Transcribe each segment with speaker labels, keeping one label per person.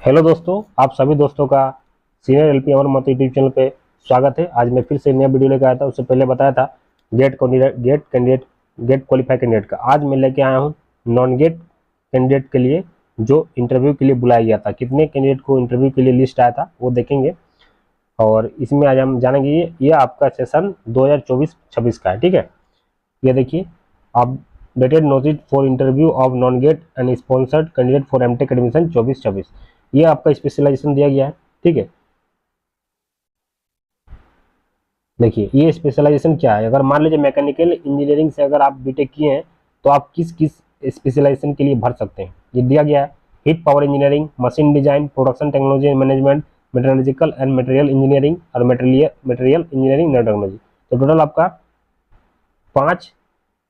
Speaker 1: Hello दोस्तों, आप सभी दोस्तों का सीनियर एलपी अमर मत यूट्यूब चैनल पे स्वागत है। आज मैं फिर से नया वीडियो लेकर आया था। उससे पहले बताया था गेट क्वालिफाई कैंडिडेट का। आज मैं लेके आया हूँ नॉन गेट कैंडिडेट के लिए, जो इंटरव्यू के लिए बुलाया गया था। कितने कैंडिडेट को इंटरव्यू के लिए लिस्ट आया था वो देखेंगे, और इसमें आज हम जानेंगे ये आपका सेशन 2024-26 का है। ठीक है, ये देखिए, आप dated notice for interview of non GATE and sponsored candidate for M Tech admission 24-26, ये आपका स्पेशलाइजेशन दिया गया है। ठीक है, देखिए ये स्पेशलाइजेशन क्या है। अगर मान लीजिए मैकेनिकल इंजीनियरिंग से अगर आप बीटेक किए हैं तो आप किस किस स्पेशलाइजेशन के लिए भर सकते हैं, ये दिया गया है। Heat power engineering, machine design, production technology and management, meteorological and material engineering और मटेरियल इंजीनियरिंग नैनो टेक्नोलॉजी। तो टोटल आपका 5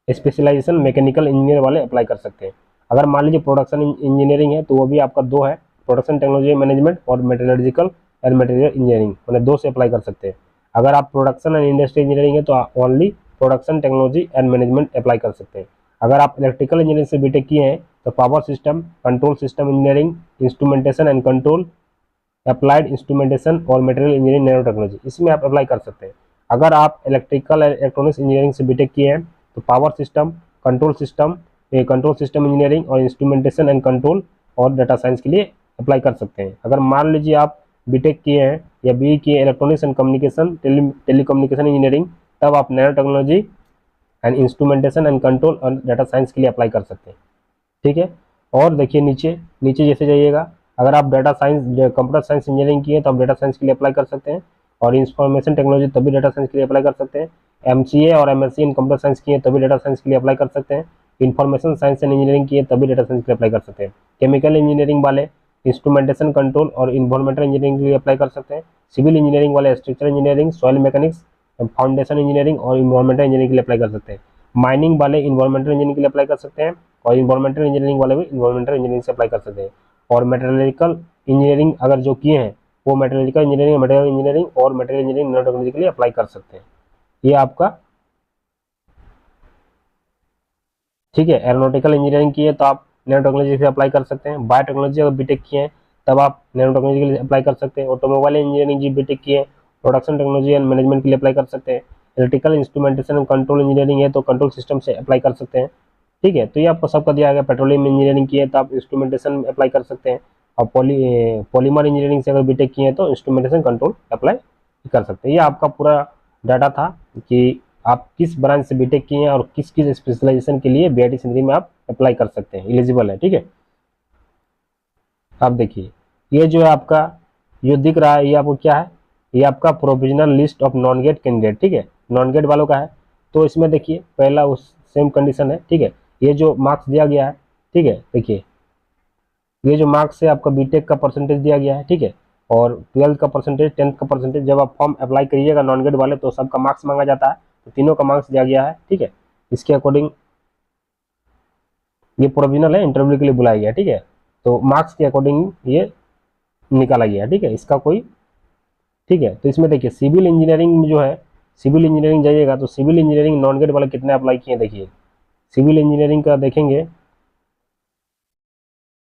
Speaker 1: स्पेशलाइजेशन मैकेनिकल इंजीनियर वाले अप्लाई कर सकते हैं। अगर मान लीजिए प्रोडक्शन इंजीनियरिंग है तो वो भी आपका 2 है, प्रोडक्शन टेक्नोलॉजी मैनेजमेंट और मेटलर्जिकल एंड मटेरियल इंजीनियरिंग, मैंने 2 से अप्लाई कर सकते हैं। अगर आप प्रोडक्शन एंड इंडस्ट्री इंजीनियरिंग है तो only production technology and management apply कर सकते हैं। अगर आप इलेक्ट्रिकल इंजीनियरिंग से बीटेक किए हैं तो power system, control system engineering, instrumentation and control, applied instrumentation और मटेरियल इंजीनियरिंग नैनो टेक्नोलॉजी, इसमें आप अप्लाई कर सकते हैं। अगर आप इलेक्ट्रिकल एंड इलेक्ट्रॉनिक्स इंजीनियरिंग से बीटेक किए हैं तो power system, control system, control system engineering और इंस्ट्रूमेंटेशन एंड कंट्रोल और डाटा साइंस के लिए अप्लाई कर सकते हैं। अगर मान लीजिए आप बीटेक किए हैं या बी किए electronics and communication, telecommunication engineering, तब आप nano technology and instrumentation and control और डाटा साइंस के लिए अप्लाई कर सकते हैं। ठीक है, और देखिए नीचे नीचे जैसे जाइएगा, अगर आप data science computer science engineering किए तो आप डाटा साइंस के लिए अप्लाई कर सकते हैं, और इंफॉर्मेशन टेक्नोलॉजी तभी डाटा साइंस के लिए अप्लाई कर सकते हैं। एमसीए और एमएससी इन कंप्यूटर साइंस किए तभी डाटा साइंस के लिए अप्लाई कर सकते हैं। इंफॉर्मेशन साइंस एंड इंजीनियरिंग किए तभी डाटा साइंस के लिए अप्लाई कर सकते हैं। केमिकल इंजीनियरिंग वाले इंस्ट्रूमेंटेशन कंट्रोल और इन्वायरमेंटल इंजीनियरिंग के लिए अप्लाई कर सकते हैं। सिविल इंजीनियरिंग वाले structural engineering, soil mechanics, foundation engineering और इन्वायरमेंटल इंजीनियरिंग के लिए अप्लाई कर सकते हैं। माइनिंग वाले इन्वायरमेंटल इंजीनियरिंग के लिए अप्लाई कर सकते हैं, और इन्वायरमेंटल इंजीनियरिंग वाले भी इन्वायरमेंटल इंजीनियरिंग से अप्लाई कर सकते हैं। और मेटेरियलिकल इंजीनियरिंग अगर जो किए हैं वो मेटेरियलिकल इंजीनियरिंग, मटेरियल इंजीनियरिंग और मटेरियल इंजीनियरिंग नैनो टेक्नोलॉजी के लिए अप्लाई कर सकते हैं। ये आपका ठीक है। एरोनॉटिकल इंजीनियरिंग की है तो आप नैनो टेक्नोलॉजी से अप्लाई कर सकते हैं। बायोटेक्नोलॉजी अगर बीटेक किए हैं तब आप नैनो टेक्नोलॉजी के लिए अप्लाई कर सकते हैं। ऑटोमोबाइल इंजीनियरिंग जी बीटेक किए हैं, प्रोडक्शन टेक्नोलॉजी एंड मैनेजमेंट के लिए अप्लाई कर सकते हैं। Electrical instrumentation and control engineering है तो कंट्रोल सिस्टम से अप्लाई कर सकते हैं। ठीक है, तो ये आपको सबका दिया गया। पेट्रोलियम इंजीनियरिंग की है तो आप इंस्ट्रूमेंटेशन में अप्लाई कर सकते हैं, और पॉलीमर इंजीनियरिंग से अगर बीटेक किए हैं तो इंस्ट्रूमेंटेशन कंट्रोल अप्लाई कर सकते हैं। ये आपका पूरा डाटा था कि आप किस ब्रांच से बीटेक किए हैं और किस किस स्पेशलाइजेशन के लिए बीआईटी सिंधरी में आप अप्लाई कर सकते हैं, एलिजिबल है। ठीक है, आप देखिए ये जो है आपका जो दिख रहा है ये आपको क्या है, ये आपका provisional list of non GATE candidate. ठीक है, नॉन गेट वालों का है। तो इसमें देखिए पहला उस सेम कंडीशन है। ठीक है, ये जो मार्क्स दिया गया है, ठीक है, देखिए ये जो मार्क्स है आपका बीटेक का परसेंटेज दिया गया है। ठीक है, और 12th का परसेंटेज, 10th का परसेंटेज, जब आप फॉर्म अप्लाई करिएगा नॉन गेट वाले तो सबका मार्क्स मांगा जाता है, तो तीनों का मार्क्स दिया गया है। ठीक है, इसके अकॉर्डिंग ये प्रोविजनल है, इंटरव्यू के लिए बुलाया गया। ठीक है, तो मार्क्स के अकॉर्डिंग ये निकाला गया। ठीक है, इसका कोई ठीक है। तो इसमें देखिए सिविल इंजीनियरिंग जो है, सिविल इंजीनियरिंग जाइएगा तो सिविल इंजीनियरिंग नॉन गेट वाले कितने अप्लाई किए देखिए। सिविल इंजीनियरिंग का देखेंगे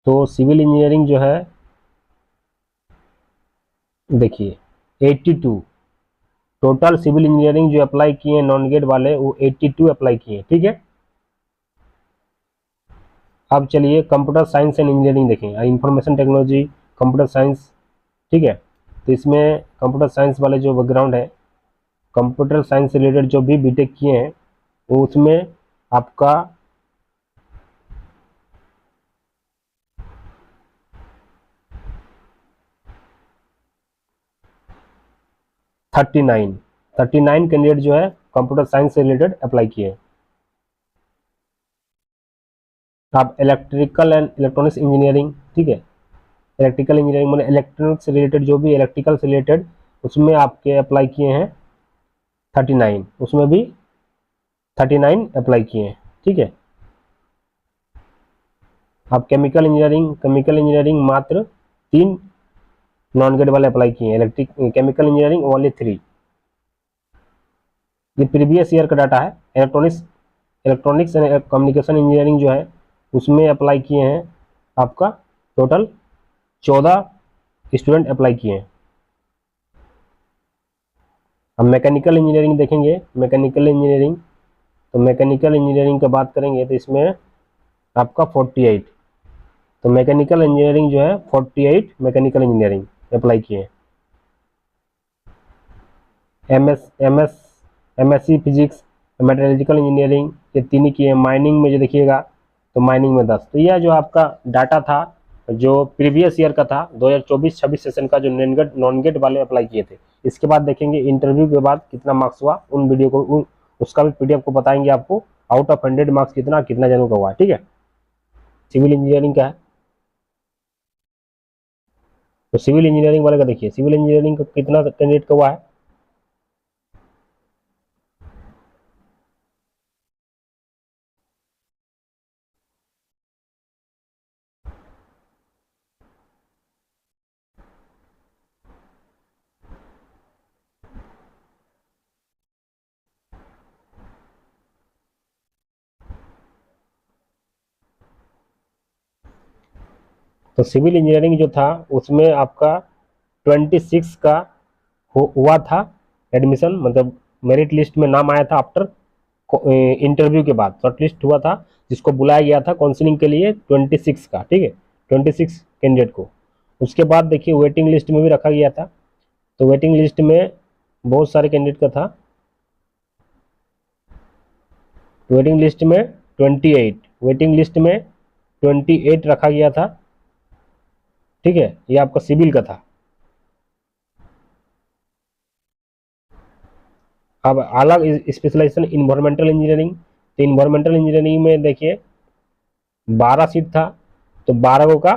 Speaker 1: तो सिविल इंजीनियरिंग जो है देखिए 82 टोटल सिविल इंजीनियरिंग जो अप्लाई किए नॉन गेट वाले वो 82 अप्लाई किए। ठीक है, अब चलिए कंप्यूटर साइंस एंड इंजीनियरिंग देखें, इंफॉर्मेशन टेक्नोलॉजी, कंप्यूटर साइंस। ठीक है, तो इसमें कंप्यूटर साइंस वाले जो बैकग्राउंड है, कंप्यूटर साइंस से रिलेटेड जो भी बीटेक किए हैं वो उसमें आपका 39 कैंडिडेट जो है कंप्यूटर साइंस से रिलेटेड अप्लाई किए हैं। आप इलेक्ट्रिकल एंड इलेक्ट्रॉनिक्स इंजीनियरिंग, ठीक है, इलेक्ट्रिकल इंजीनियरिंग मैंने इलेक्ट्रॉनिक्स से रिलेटेड जो भी इलेक्ट्रिकल से रिलेटेड उसमें आपके अप्लाई किए हैं 39, उसमें भी 39 अप्लाई किए हैं। ठीक है, आप केमिकल इंजीनियरिंग मात्र 3 नॉन गेट वाले अप्लाई किए हैं। Electric chemical engineering only 3। ये प्रीवियस ईयर का डाटा है। इलेक्ट्रॉनिक्स एंड कम्युनिकेशन इंजीनियरिंग जो है उसमें अप्लाई किए हैं आपका टोटल 14 स्टूडेंट अप्लाई किए हैं। अब मैकेनिकल इंजीनियरिंग देखेंगे, मैकेनिकल इंजीनियरिंग, तो मैकेनिकल इंजीनियरिंग की बात करेंगे तो इसमें आपका 48, तो मैकेनिकल इंजीनियरिंग जो है 48 मैकेनिकल इंजीनियरिंग अप्लाई किए हैं। एमएससी फिजिक्स, मेटेरियलिकल इंजीनियरिंग, ये तीन ही किए हैं। माइनिंग में जो देखिएगा तो माइनिंग में 10। तो यह जो आपका डाटा था जो प्रीवियस ईयर का था 2024-26 सेशन का, जो नॉन गेट वाले अप्लाई किए थे। इसके बाद देखेंगे इंटरव्यू के बाद कितना मार्क्स हुआ, उन वीडियो को उसका भी पीडीएफ को बताएंगे आपको, आउट ऑफ 100 मार्क्स कितना कितना जनों का हुआ है, ठीक है। सिविल इंजीनियरिंग का है, तो सिविल इंजीनियरिंग वाले का देखिए, सिविल इंजीनियरिंग का कितना कैंडिडेट का हुआ है। तो सिविल इंजीनियरिंग जो था उसमें आपका 26 का हुआ था एडमिशन, मतलब मेरिट लिस्ट में नाम आया था आफ्टर इंटरव्यू के बाद, शॉर्ट लिस्ट हुआ था, जिसको बुलाया गया था काउंसलिंग के लिए 26 का, ठीक है, 26 कैंडिडेट को। उसके बाद देखिए वेटिंग लिस्ट में भी रखा गया था, तो वेटिंग लिस्ट में बहुत सारे कैंडिडेट का था। वेटिंग लिस्ट में 28, वेटिंग लिस्ट में 28 रखा गया था, ठीक है, ये आपका सिविल का था। अब अलग स्पेशलाइजेशन इन्वायरमेंटल इंजीनियरिंग, तो इन्वायरमेंटल इंजीनियरिंग में देखिए 12 सीट था, तो 12 का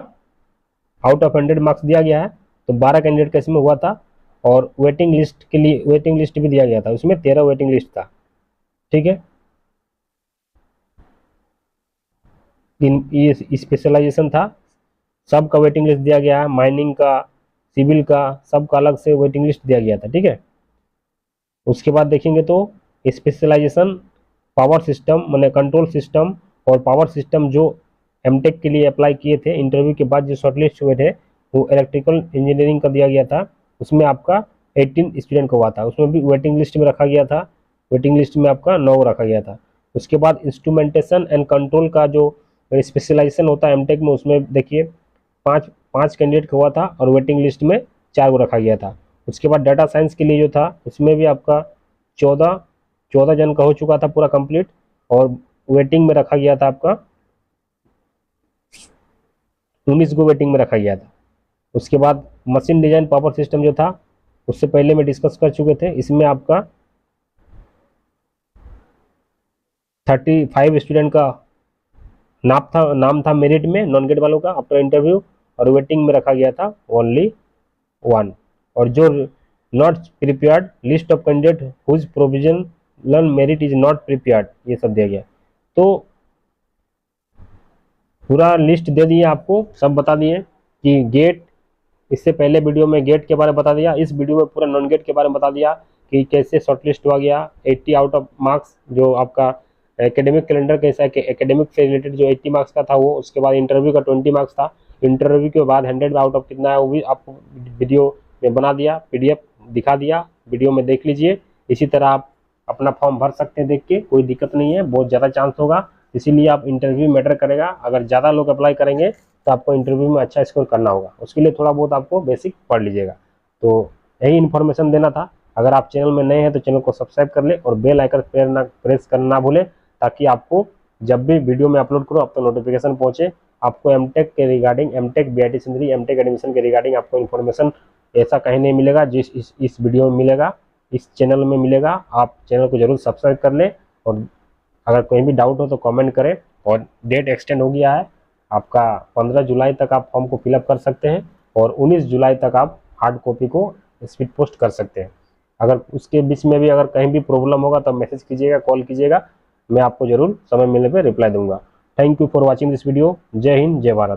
Speaker 1: आउट ऑफ 100 मार्क्स दिया गया है, तो 12 कैंडिडेट का इसमें हुआ था। और वेटिंग लिस्ट के लिए वेटिंग लिस्ट भी दिया गया था, उसमें 13 वेटिंग लिस्ट था, ठीक है। ये स्पेशलाइजेशन था, सबका वेटिंग लिस्ट दिया गया है, माइनिंग का, सिविल का, सबका अलग से वेटिंग लिस्ट दिया गया था, ठीक है। उसके बाद देखेंगे तो स्पेशलाइजेशन पावर सिस्टम मैंने कंट्रोल सिस्टम और पावर सिस्टम जो एमटेक के लिए अप्लाई किए थे, इंटरव्यू के बाद जो शॉर्टलिस्ट हुए थे वो इलेक्ट्रिकल इंजीनियरिंग का दिया गया था, उसमें आपका 18 स्टूडेंट का हुआ था, उसमें भी वेटिंग लिस्ट में रखा गया था, वेटिंग लिस्ट में आपका 9 रखा गया था। उसके बाद इंस्ट्रूमेंटेशन एंड कंट्रोल का जो स्पेशलाइजेशन होता है एमटेक में, उसमें देखिए पाँच पाँच कैंडिडेट का हुआ था और वेटिंग लिस्ट में 4 को रखा गया था। उसके बाद डाटा साइंस के लिए जो था उसमें भी आपका 14 जन का हो चुका था पूरा कंप्लीट, और वेटिंग में रखा गया था आपका 19 को वेटिंग में रखा गया था। उसके बाद मशीन डिजाइन पावर सिस्टम जो था उससे पहले में डिस्कस कर चुके थे, इसमें आपका 35 स्टूडेंट का नाम था मेरिट में नॉन गेट वालों का आफ्टर इंटरव्यू, और वेटिंग में रखा गया था ओनली 1। और जो not prepared list of candidate whose provisional merit is not prepared, ये सब दिया गया। तो पूरा लिस्ट दे दिए आपको, सब बता दिए कि गेट, इससे पहले वीडियो में गेट के बारे में बता दिया, इस वीडियो में पूरा नॉन गेट के बारे में बता दिया कि कैसे शॉर्टलिस्ट हुआ गया। 80 आउट ऑफ मार्क्स जो आपका एकेडमिक कैलेंडर कैसा है कि एकेडमिक से रिलेटेड जो 80 मार्क्स का था वो, उसके बाद इंटरव्यू का 20 मार्क्स था, इंटरव्यू के बाद 100 आउट ऑफ कितना है वो भी आपको वीडियो में बना दिया, पीडीएफ दिखा दिया, वीडियो में देख लीजिए। इसी तरह आप अपना फॉर्म भर सकते हैं, देख के कोई दिक्कत नहीं है, बहुत ज़्यादा चांस होगा, इसीलिए आप इंटरव्यू मैटर करेगा। अगर ज़्यादा लोग अप्लाई करेंगे तो आपको इंटरव्यू में अच्छा स्कोर करना होगा, उसके लिए थोड़ा बहुत आपको बेसिक पढ़ लीजिएगा। तो यही इन्फॉर्मेशन देना था। अगर आप चैनल में नए हैं तो चैनल को सब्सक्राइब कर ले और बेल आइकन प्रेस करना ना भूलें, ताकि आपको जब भी वीडियो में अपलोड करो आपको नोटिफिकेशन पहुंचे। आपको एमटेक के regarding, M Tech B I T Sindri M Tech admission के रिगार्डिंग आपको इन्फॉर्मेशन ऐसा कहीं नहीं मिलेगा जिस इस वीडियो में मिलेगा, इस चैनल में मिलेगा। आप चैनल को जरूर सब्सक्राइब कर लें, और अगर कोई भी डाउट हो तो कमेंट करें। और डेट एक्सटेंड हो गया है आपका, 15 जुलाई तक आप फॉर्म को फिलअप कर सकते हैं, और 19 जुलाई तक आप हार्ड कॉपी को स्पीड पोस्ट कर सकते हैं। अगर उसके बीच में भी अगर कहीं भी प्रॉब्लम होगा तो मैसेज कीजिएगा, कॉल कीजिएगा, मैं आपको जरूर समय मिलने पर रिप्लाई दूंगा। Thank you for watching this video. जय हिंद, जय भारत।